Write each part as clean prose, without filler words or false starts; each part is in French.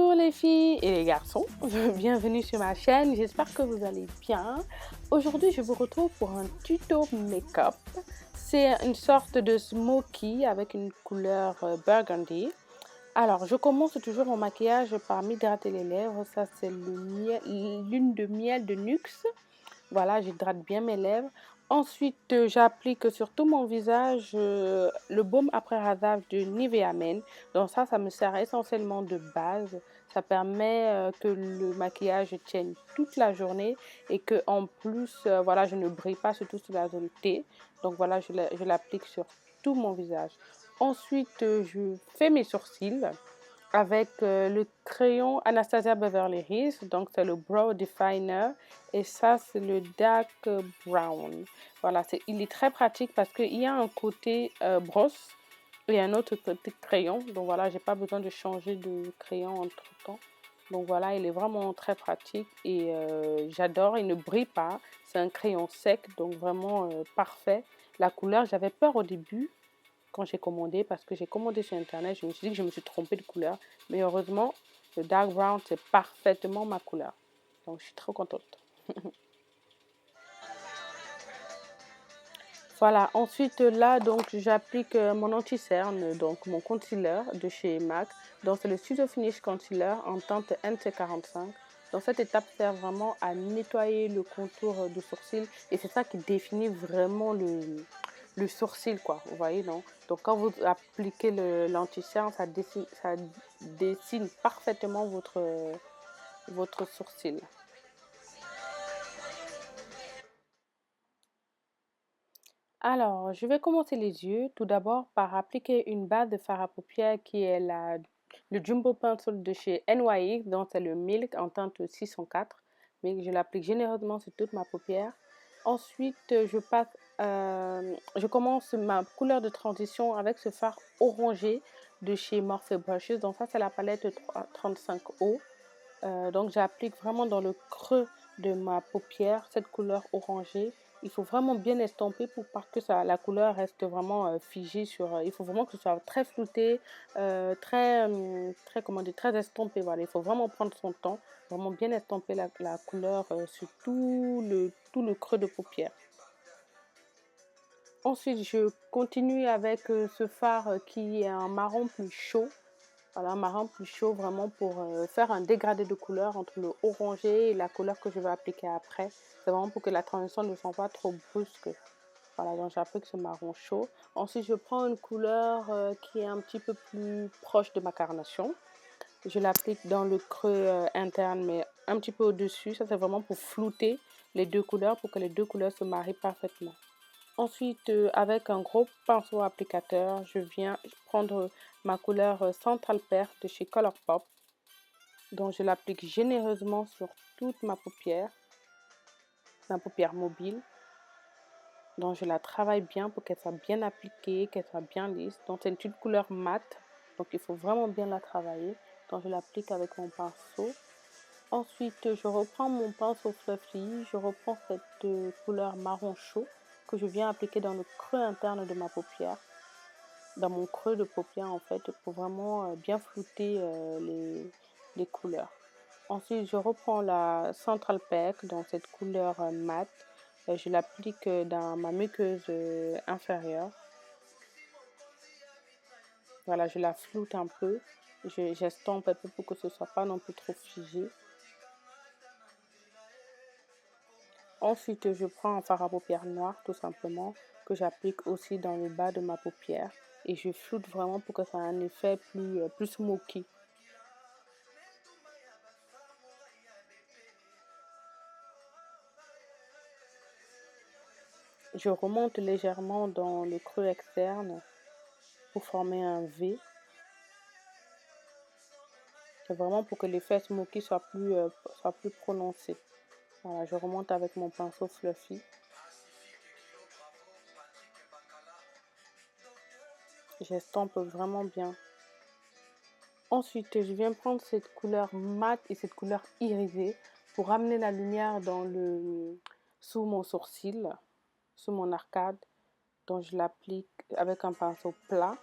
Bonjour les filles et les garçons, bienvenue sur ma chaîne, j'espère que vous allez bien. Aujourd'hui je vous retrouve pour un tuto make-up. C'est une sorte de smoky avec une couleur burgundy. Alors je commence toujours mon maquillage par m'hydrater les lèvres, ça c'est l'une de miel de NYX. Voilà, j'hydrate bien mes lèvres. Ensuite, j'applique sur tout mon visage le baume après rasage de Nivea Men. Donc ça me sert essentiellement de base. Ça permet que le maquillage tienne toute la journée et que en plus, voilà, je ne brille pas surtout sur la zone T. Donc voilà, je l'applique sur tout mon visage. Ensuite, je fais mes sourcils avec le crayon Anastasia Beverly Hills, donc c'est le Brow Definer et ça c'est le Dark Brown. Voilà, il est très pratique parce qu'il y a un côté brosse et un autre côté crayon, donc voilà, j'ai pas besoin de changer de crayon entre temps. Donc voilà, il est vraiment très pratique et j'adore, il ne brille pas, c'est un crayon sec, donc vraiment parfait. La couleur, j'avais peur au début quand j'ai commandé parce que j'ai commandé sur internet, je me suis dit que je me suis trompée de couleur, mais heureusement le dark brown c'est parfaitement ma couleur, donc je suis trop contente. Voilà, ensuite là donc j'applique mon anti-cerne, donc mon concealer de chez MAC, donc c'est le Studio Finish Concealer en teinte NC45. Donc cette étape sert vraiment à nettoyer le contour du sourcil et c'est ça qui définit vraiment le sourcil, quoi, vous voyez, non? Donc quand vous appliquez l'anti-cerne, ça dessine parfaitement votre sourcil. Alors, je vais commencer les yeux, tout d'abord par appliquer une base de fard à paupières qui est le Jumbo Pencil de chez NYX, donc c'est le Milk en teinte 604, mais je l'applique généreusement sur toute ma paupière. Ensuite, je commence ma couleur de transition avec ce fard orangé de chez Morphe Brushes, donc ça c'est la palette 35O. Donc j'applique vraiment dans le creux de ma paupière cette couleur orangée. Il faut vraiment bien estomper pour pas que la couleur reste vraiment figée sur. Il faut vraiment que ce soit très flouté, comment dire, très estompé. Voilà, il faut vraiment prendre son temps, vraiment bien estomper la couleur sur tout le creux de paupière. Ensuite, je continue avec ce fard qui est un marron plus chaud. Voilà, un marron plus chaud vraiment pour faire un dégradé de couleur entre le orangé et la couleur que je vais appliquer après. C'est vraiment pour que la transition ne soit pas trop brusque. Voilà, donc j'applique ce marron chaud. Ensuite, je prends une couleur qui est un petit peu plus proche de ma carnation. Je l'applique dans le creux interne, mais un petit peu au-dessus. Ça, c'est vraiment pour flouter les deux couleurs, pour que les deux couleurs se marient parfaitement. Ensuite, avec un gros pinceau applicateur, je viens prendre ma couleur Central Perk de chez Colourpop. Donc, je l'applique généreusement sur toute ma paupière mobile. Donc, je la travaille bien pour qu'elle soit bien appliquée, qu'elle soit bien lisse. Donc, c'est une couleur mate. Donc, il faut vraiment bien la travailler. Donc, je l'applique avec mon pinceau. Ensuite, je reprends mon pinceau fluffy. Je reprends cette couleur marron chaud que je viens appliquer dans le creux interne de ma paupière, dans mon creux de paupière en fait, pour vraiment bien flouter les couleurs. Ensuite, je reprends la Central Perk dans cette couleur mate. Je l'applique dans ma muqueuse inférieure. Voilà, je la floute un peu. J'estompe un peu pour que ce ne soit pas non plus trop figé. Ensuite, je prends un fard à paupières noir tout simplement que j'applique aussi dans le bas de ma paupière et je floute vraiment pour que ça ait un effet plus smoky. Je remonte légèrement dans le creux externe pour former un V. C'est vraiment pour que l'effet smoky soit plus prononcé. Voilà, je remonte avec mon pinceau fluffy. J'estompe vraiment bien. Ensuite, je viens prendre cette couleur mate et cette couleur irisée pour amener la lumière sous mon sourcil, sous mon arcade. Donc, je l'applique avec un pinceau plat.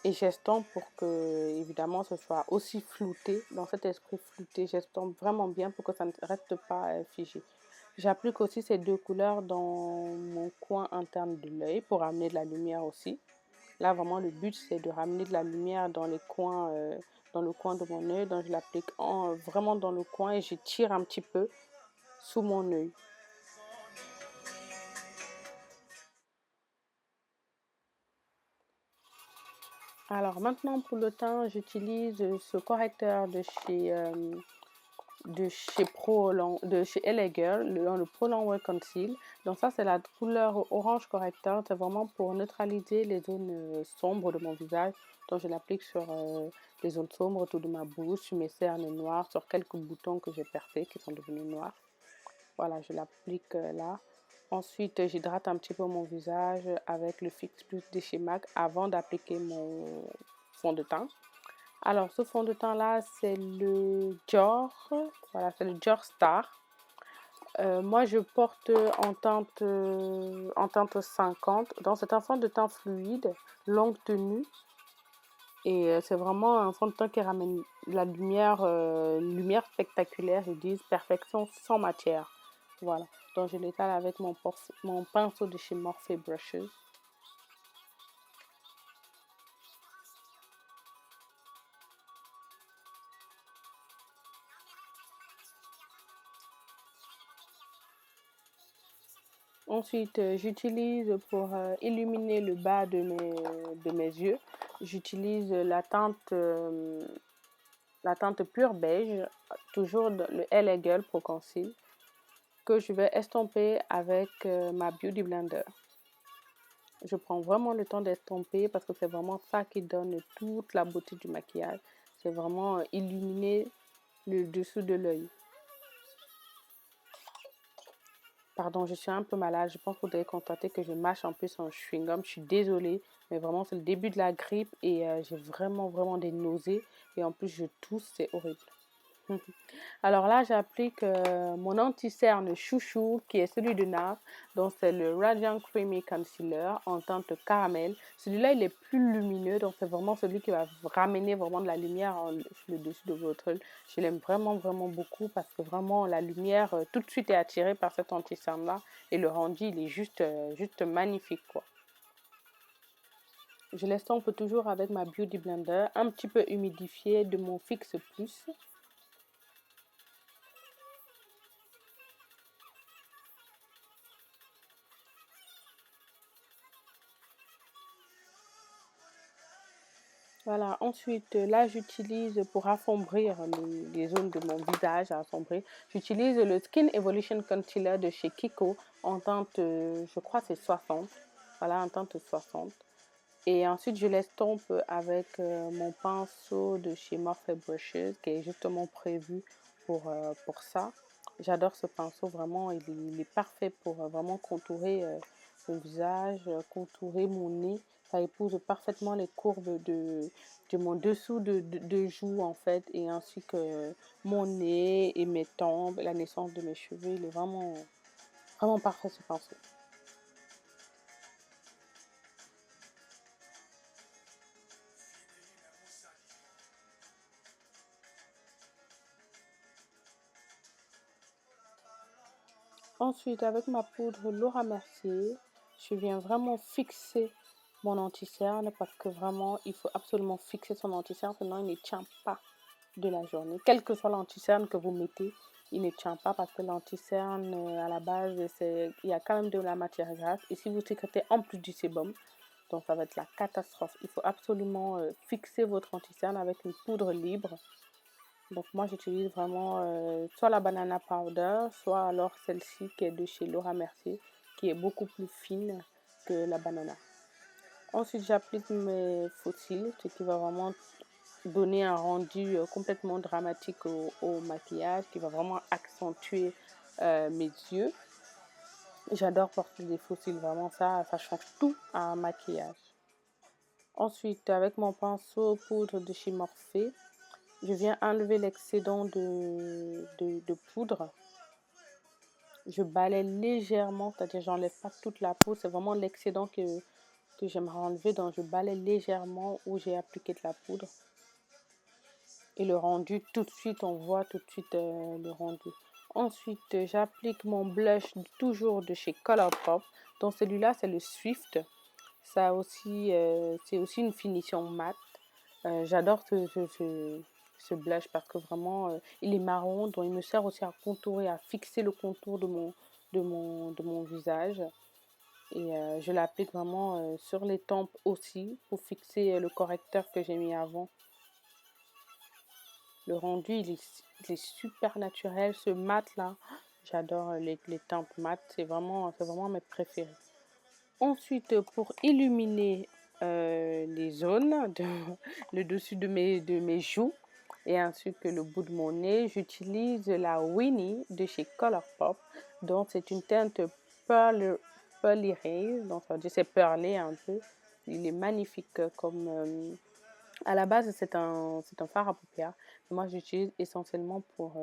Et j'estompe pour que, évidemment, ce soit aussi flouté, dans cet esprit flouté, j'estompe vraiment bien pour que ça ne reste pas figé. J'applique aussi ces deux couleurs dans mon coin interne de l'œil pour amener de la lumière aussi. Là, vraiment, le but, c'est de ramener de la lumière dans les coins, dans le coin de mon œil. Donc, je l'applique vraiment dans le coin et je tire un petit peu sous mon œil. Alors maintenant pour le teint, j'utilise ce correcteur de chez LA Girl, le Pro Longwear Conceal. Donc ça c'est la couleur orange correcteur, c'est vraiment pour neutraliser les zones sombres de mon visage. Donc je l'applique sur les zones sombres autour de ma bouche, sur mes cernes noires, sur quelques boutons que j'ai percés qui sont devenus noirs. Voilà, je l'applique là. Ensuite, j'hydrate un petit peu mon visage avec le Fix Plus de chez MAC avant d'appliquer mon fond de teint. Alors, ce fond de teint là, c'est le Dior. Voilà, c'est le Dior Star. Moi, je porte en teinte 50. Donc, c'est un fond de teint fluide, longue tenue. Et c'est vraiment un fond de teint qui ramène la lumière spectaculaire, ils disent perfection sans matière. Voilà, donc je l'étale avec mon pinceau de chez Morphe Brushes. Ensuite, j'utilise pour illuminer le bas de mes yeux, j'utilise la teinte pure beige, toujours le LA Girl Pro Conceal, que je vais estomper avec ma Beauty Blender. Je prends vraiment le temps d'estomper parce que c'est vraiment ça qui donne toute la beauté du maquillage. C'est vraiment illuminer le dessous de l'œil. Pardon, je suis un peu malade. Je pense que vous devez constater que je mâche un peu son chewing-gum. Je suis désolée, mais vraiment, c'est le début de la grippe et j'ai vraiment des nausées. Et en plus, je tousse, c'est horrible. Alors là, j'applique mon anti-cerne chouchou qui est celui de NARS. Donc c'est le Radiant Creamy Concealer en teinte caramel. Celui-là, il est plus lumineux. Donc c'est vraiment celui qui va ramener vraiment de la lumière sur le dessus de votre œil. Je l'aime vraiment beaucoup parce que vraiment la lumière tout de suite est attirée par cet anti-cerne-là. Et le rendu, il est juste magnifique quoi. Je l'estompe toujours avec ma Beauty Blender, un petit peu humidifié de mon Fix Plus. Voilà, ensuite, là, j'utilise pour assombrir les zones de mon visage à assombrir, j'utilise le Skin Evolution Concealer de chez Kiko en teinte, je crois c'est 60. Voilà, en teinte 60. Et ensuite, je l'estompe avec mon pinceau de chez Morphe Brushes qui est justement prévu pour ça. J'adore ce pinceau, vraiment, il est parfait pour vraiment contourer mon visage, contourer mon nez. Ça épouse parfaitement les courbes de mon dessous de joue en fait, et ainsi que mon nez et mes tempes, la naissance de mes cheveux. Il est vraiment parfait ce pinceau. Ensuite, avec ma poudre Laura Mercier, je viens vraiment fixer mon anti-cerne parce que vraiment, il faut absolument fixer son anti-cerne, sinon il ne tient pas de la journée. Quel que soit l'anti-cerne que vous mettez, il ne tient pas parce que l'anti-cerne, à la base, il y a quand même de la matière grasse. Et si vous sécrétez en plus du sébum, donc ça va être la catastrophe. Il faut absolument fixer votre anti-cerne avec une poudre libre. Donc moi j'utilise vraiment soit la banana powder, soit alors celle-ci qui est de chez Laura Mercier, qui est beaucoup plus fine que la banana. Ensuite j'applique mes faux cils, ce qui va vraiment donner un rendu complètement dramatique au maquillage, qui va vraiment accentuer mes yeux. J'adore porter des faux cils, vraiment ça change tout à un maquillage. Ensuite avec mon pinceau poudre de chez Morphe, je viens enlever l'excédent de poudre. Je balaye légèrement, c'est-à-dire j'enlève pas toute la peau, c'est vraiment l'excédent que j'aimerais enlever, donc je balaye légèrement où j'ai appliqué de la poudre. Et le rendu, tout de suite, on voit tout de suite le rendu. Ensuite, j'applique mon blush toujours de chez Colourpop. Donc celui-là, c'est le Swift. Ça aussi, c'est aussi une finition mat. J'adore ce blush parce que vraiment, il est marron, donc il me sert aussi à contourer, à fixer le contour de mon visage. Et je l'applique vraiment sur les tempes aussi pour fixer le correcteur que j'ai mis avant. Le rendu, il est super naturel. Ce mat là, j'adore les teintes mat. C'est vraiment mes préférés. Ensuite, pour illuminer les zones, le dessus de mes joues et ainsi que le bout de mon nez, j'utilise la Winnie de chez Colourpop. Donc, c'est une teinte pearly raise. Donc, ça veut dire c'est perlé un peu. Il est magnifique comme... à la base, c'est un fard à paupières. Moi, j'utilise essentiellement pour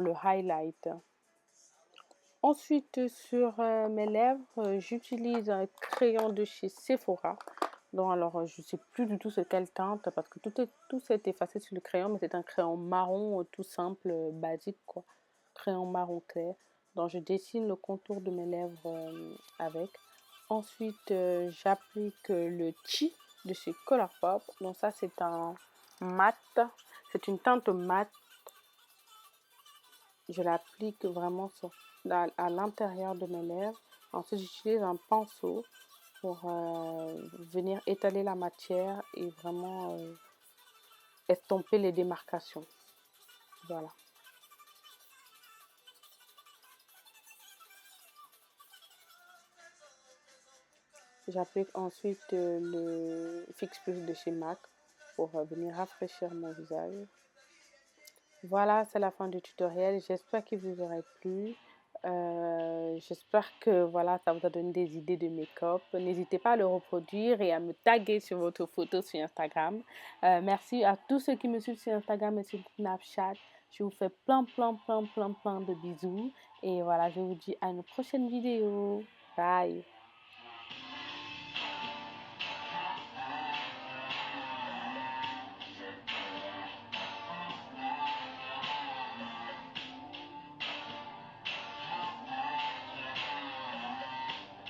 le highlight. Ensuite, sur mes lèvres, j'utilise un crayon de chez Sephora. Donc, alors, je ne sais plus du tout c'est quelle teinte parce que tout s'est effacé sur le crayon, mais c'est un crayon marron tout simple, basique, quoi. Crayon marron clair. Donc, je dessine le contour de mes lèvres avec. Ensuite, j'applique le Chi de chez Colourpop. Donc, ça, c'est un mat. C'est une teinte mat. Je l'applique vraiment à l'intérieur de mes lèvres. Ensuite, j'utilise un pinceau pour venir étaler la matière et vraiment estomper les démarcations. Voilà. J'applique ensuite le Fix Plus de chez MAC pour venir rafraîchir mon visage. Voilà, c'est la fin du tutoriel. J'espère qu'il vous aura plu. J'espère que voilà, ça vous a donné des idées de make-up. N'hésitez pas à le reproduire et à me taguer sur votre photo sur Instagram. Merci à tous ceux qui me suivent sur Instagram et sur Snapchat. Je vous fais plein de bisous. Et voilà, je vous dis à une prochaine vidéo. Bye!